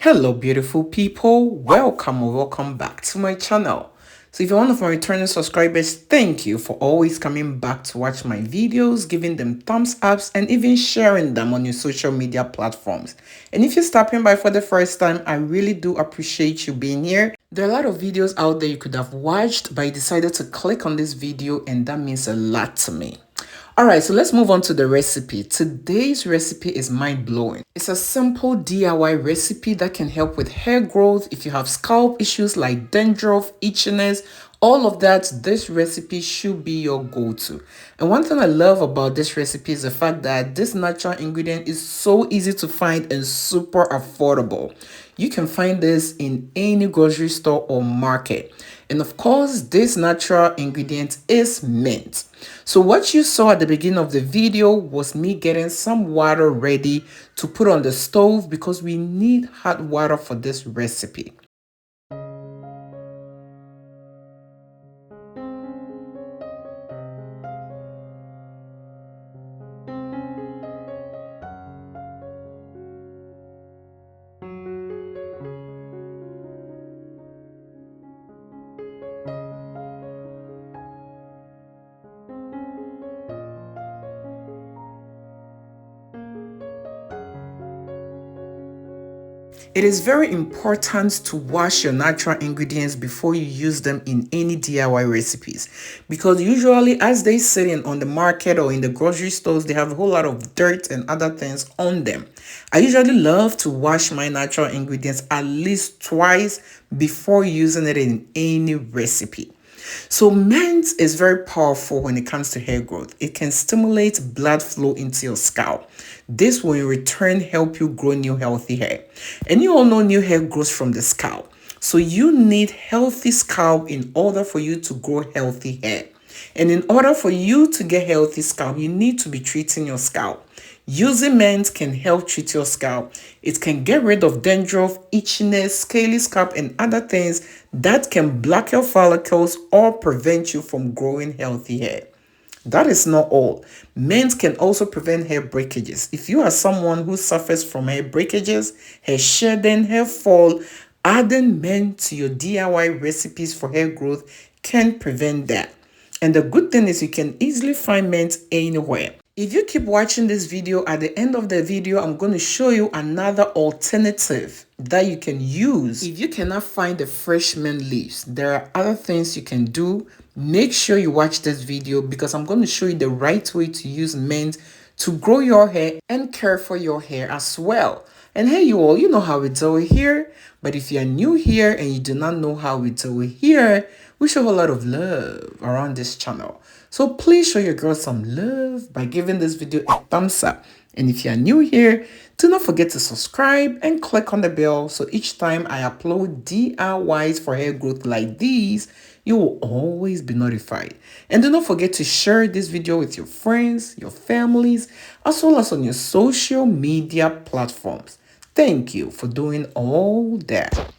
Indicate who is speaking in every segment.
Speaker 1: Hello beautiful people, welcome or welcome back to my channel. So if you're one of my returning subscribers, thank you for always coming back to watch my videos, giving them thumbs ups and even sharing them on your social media platforms. And if you're stopping by for the first time, I really do appreciate you being here. There are a lot of videos out there you could have watched, but you decided to click on this video and that means a lot to me. Alright, so let's move on to the recipe. Today's recipe is mind-blowing. It's a simple DIY recipe that can help with hair growth. If you have scalp issues like dandruff, itchiness, all of that, this recipe should be your go-to. And one thing I love about this recipe is the fact that this natural ingredient is so easy to find and super affordable. You can find this in any grocery store or market. And of course, this natural ingredient is mint. So what you saw at the beginning of the video was me getting some water ready to put on the stove because we need hot water for this recipe. It is very important to wash your natural ingredients before you use them in any DIY recipes, because usually as they sit in on the market or in the grocery stores, they have a whole lot of dirt and other things on them. I usually love to wash my natural ingredients at least twice before using it in any recipe. So mint is very powerful when it comes to hair growth. It can stimulate blood flow into your scalp. This will in return help you grow new healthy hair. And you all know new hair grows from the scalp. So you need healthy scalp in order for you to grow healthy hair. And in order for you to get healthy scalp, you need to be treating your scalp. Using mint can help treat your scalp. It can get rid of dandruff, itchiness, scaly scalp, and other things that can block your follicles or prevent you from growing healthy hair. That is not all. Mint can also prevent hair breakages. If you are someone who suffers from hair breakages, hair shedding, hair fall, adding mint to your DIY recipes for hair growth can prevent that. And the good thing is you can easily find mint anywhere. If you keep watching this video, at the end of the video, I'm going to show you another alternative that you can use. If you cannot find the fresh mint leaves, there are other things you can do. Make sure you watch this video because I'm going to show you the right way to use mint to grow your hair and care for your hair as well. And hey, you all, you know how we do it here. But if you are new here and you do not know how we do it here, we show a lot of love around this channel. So please show your girl some love by giving this video a thumbs up. And if you are new here, do not forget to subscribe and click on the bell so each time I upload DIYs for hair growth like these, you will always be notified. And do not forget to share this video with your friends, your families, as well as on your social media platforms. Thank you for doing all that.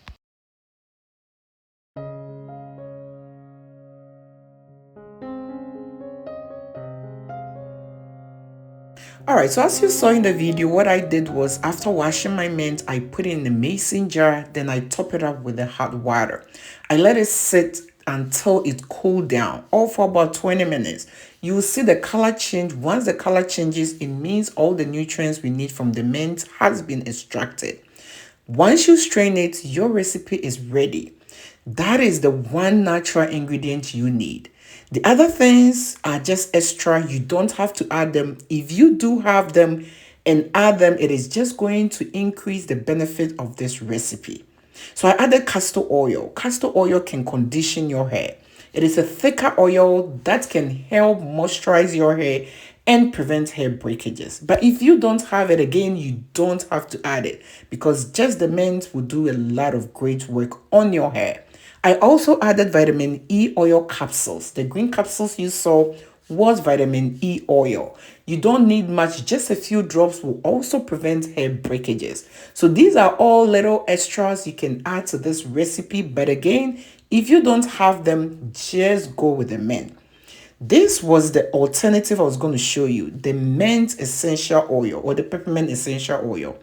Speaker 1: Alright, so as you saw in the video, what I did was after washing my mint, I put it in a mason jar, then I top it up with the hot water. I let it sit until it cooled down, all for about 20 minutes. You will see the color change. Once the color changes, it means all the nutrients we need from the mint has been extracted. Once you strain it, your recipe is ready. That is the one natural ingredient you need. The other things are just extra. You don't have to add them. If you do have them and add them, it is just going to increase the benefit of this recipe. So I added castor oil. Castor oil can condition your hair. It is a thicker oil that can help moisturize your hair and prevent hair breakages. But if you don't have it, again, you don't have to add it because just the mint will do a lot of great work on your hair. I also added vitamin E oil capsules. The green capsules you saw was vitamin E oil. You don't need much, just a few drops will also prevent hair breakages. So these are all little extras you can add to this recipe. But again, if you don't have them, just go with the mint. This was the alternative I was going to show you, the mint essential oil or the peppermint essential oil.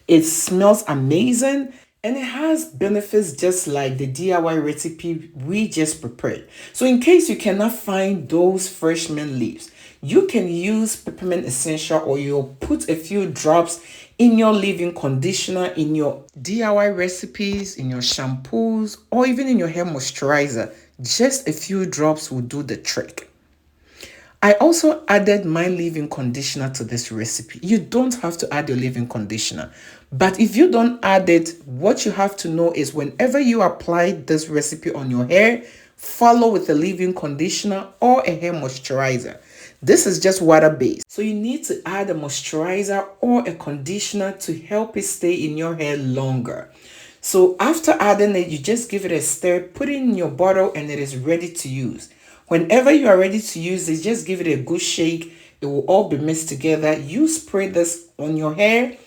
Speaker 1: It smells amazing. And it has benefits just like the DIY recipe we just prepared. So in case you cannot find those fresh mint leaves, you can use peppermint essential oil, put a few drops in your leave-in conditioner, in your DIY recipes, in your shampoos, or even in your hair moisturizer. Just a few drops will do the trick. I also added my leave-in conditioner to this recipe. You don't have to add your leave-in conditioner. But if you don't add it, what you have to know is whenever you apply this recipe on your hair, follow with a leave-in conditioner or a hair moisturizer. This is just water-based. So you need to add a moisturizer or a conditioner to help it stay in your hair longer. So after adding it, you just give it a stir, put it in your bottle, and it is ready to use. Whenever you are ready to use it, just give it a good shake. It will all be mixed together. You spray this on your hair,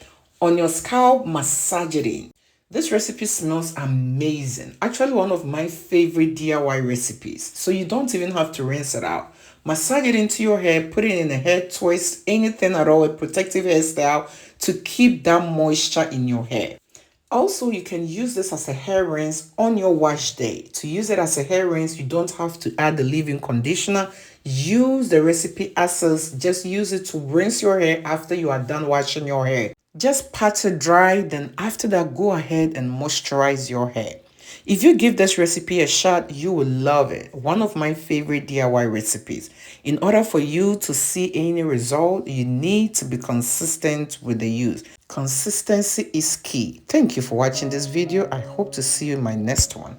Speaker 1: on your scalp, massage it in. This recipe smells amazing. Actually, one of my favorite DIY recipes. So you don't even have to rinse it out. Massage it into your hair, put it in a hair twist, anything at all, a protective hairstyle to keep that moisture in your hair. Also, you can use this as a hair rinse on your wash day. To use it as a hair rinse, you don't have to add the leave-in conditioner. Use the recipe as is. Just use it to rinse your hair after you are done washing your hair. Just pat it dry, then after that, go ahead and moisturize your hair. If you give this recipe a shot, you will love it. One of my favorite DIY recipes. In order for you to see any result, you need to be consistent with the use. Consistency is key. Thank you for watching this video. I hope to see you in my next one.